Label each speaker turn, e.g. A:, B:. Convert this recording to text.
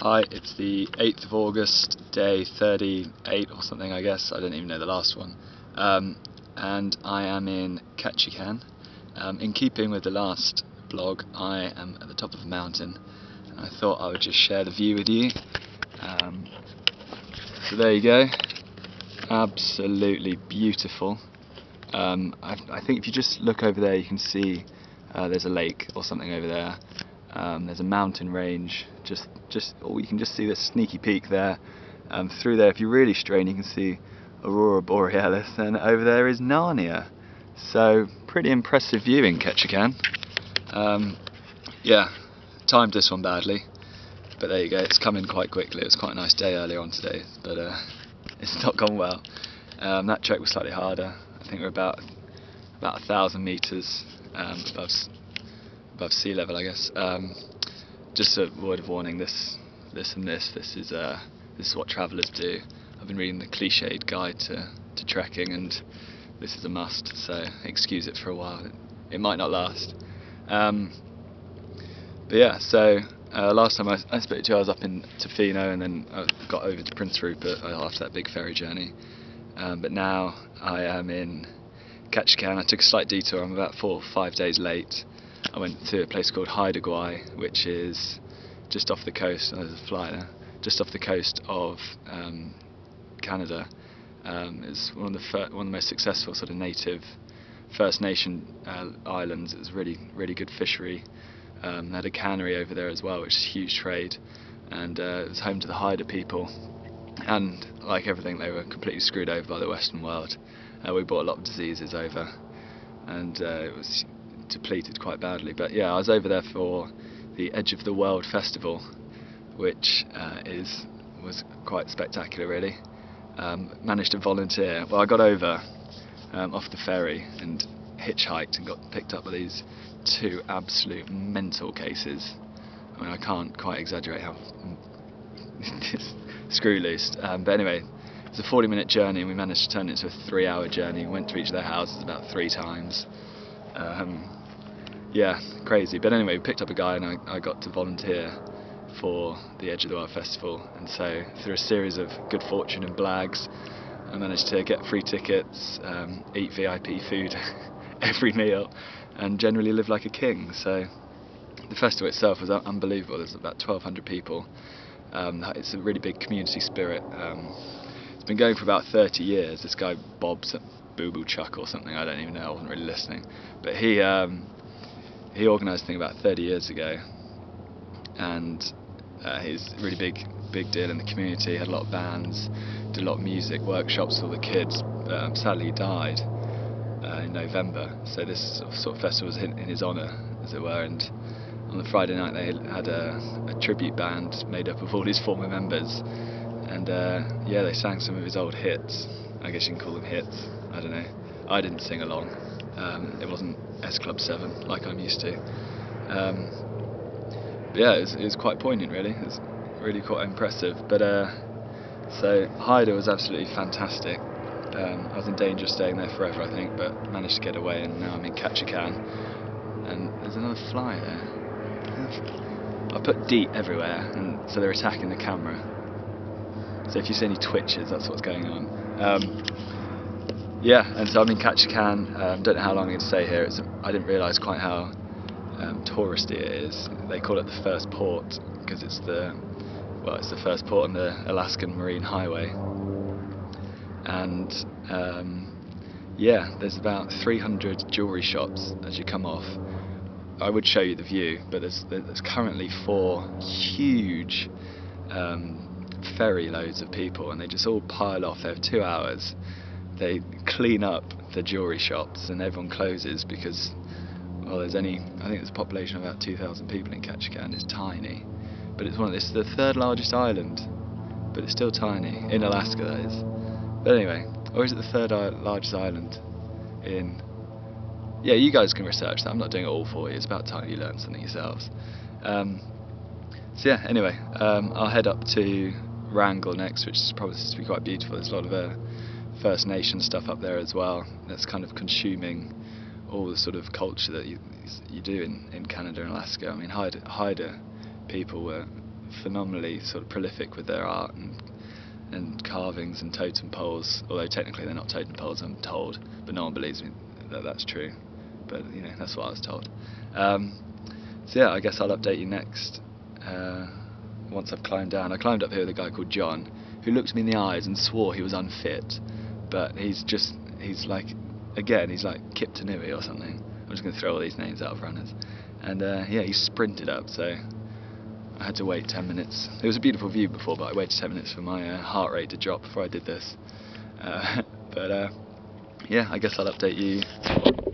A: Hi, it's the 8th of August, day 38 or something, I guess. I don't even know the last one. And I am in Ketchikan. In keeping with the last blog, I am at the top of a mountain. And I thought I would just share the view with you. So there you go. Absolutely beautiful. I think if you just look over there, you can see there's a lake or something over there. There's a mountain range, or you can just see this sneaky peak there. Through there, if you really strain, you can see Aurora Borealis, and over there is Narnia. So, pretty impressive view in Ketchikan. Yeah, timed this one badly, but there you go, it's come in quite quickly. It was quite a nice day earlier on today, but it's not gone well. That trek was slightly harder. I think we're about 1,000 metres above sea level, I guess. Just a word of warning: this is what travellers do. I've been reading the cliched guide to trekking, and this is a must. So excuse it for a while. It might not last. But yeah, so last time I spoke to you, I was up in Tofino, and then I got over to Prince Rupert after that big ferry journey. But now I am in Ketchikan. I took a slight detour. I'm about 4 or 5 days late. I went to a place called Haida, which is just off the coast. There's a fly there. Just off the coast of Canada. It's one of the most successful sort of native First Nation islands. It's really good fishery. They had a cannery over there as well, which is huge trade, and it was home to the Haida people. And like everything, they were completely screwed over by the Western world. We brought a lot of diseases over, and it was depleted quite badly. But yeah, I was over there for the Edge of the World festival, which was quite spectacular, really. Managed to volunteer. Well, I got over off the ferry and hitchhiked and got picked up by these 2 absolute mental cases. I mean, I can't quite exaggerate how screw loose. But anyway, it's a 40-minute journey, and we managed to turn it into a 3-hour journey. We went to each of their houses about 3 times. Yeah, crazy. But anyway, we picked up a guy, and I got to volunteer for the Edge of the World Festival. And so, through a series of good fortune and blags, I managed to get free tickets, eat VIP food every meal, and generally live like a king. So the festival itself was unbelievable. There's about 1,200 people. It's a really big community spirit. It's been going for about 30 years. This guy Bob's at Boo Boo Chuck or something, I don't even know, I wasn't really listening. But he organised a thing about 30 years ago, and he's a really big deal in the community. Had a lot of bands, did a lot of music, workshops for the kids. Sadly, he died in November, so this sort of festival was in his honour, as it were. And on the Friday night they had a tribute band made up of all his former members, and yeah, they sang some of his old hits. I guess you can call them hits, I don't know. I didn't sing along. It wasn't S Club 7 like I'm used to. But yeah, it was quite poignant, really. It was really quite impressive. But so Haida was absolutely fantastic. I was in danger of staying there forever, I think, but managed to get away, and now I'm in Ketchikan. And there's another fly there. I put DEET everywhere, and so they're attacking the camera. So if you see any twitches, that's what's going on. Yeah, and so I'm in Ketchikan. Don't know how long I'm going to stay here. I didn't realise quite how touristy it is. They call it the first port because it's the first port on the Alaskan Marine Highway. And yeah, there's about 300 jewellery shops as you come off. I would show you the view, but there's currently 4 huge ferry loads of people, and they just all pile off. They have 2 hours. They clean up the jewellery shops, and everyone closes because, well, I think there's a population of about 2,000 people in Ketchikan. It's tiny, but it's the 3rd largest island, but it's still tiny in Alaska, that is. But anyway, or is it the 3rd largest island in? Yeah, you guys can research that. I'm not doing it all for you. It's about time you learn something yourselves. So yeah, anyway, I'll head up to Wrangell next, which is probably to be quite beautiful. There's a lot of First Nation stuff up there as well. That's kind of consuming all the sort of culture that you do in Canada and Alaska. I mean, Haida people were phenomenally sort of prolific with their art and carvings and totem poles, although technically they're not totem poles, I'm told, but no one believes me that that's true, but you know, that's what I was told. So yeah, I guess I'll update you next, once I've climbed down. I climbed up here with a guy called John, who looked me in the eyes and swore he was unfit, but he's like Kip Tanui or something. I'm just going to throw all these names out of runners. And yeah, he sprinted up, so I had to wait 10 minutes. It was a beautiful view before, but I waited 10 minutes for my heart rate to drop before I did this. But yeah, I guess I'll update you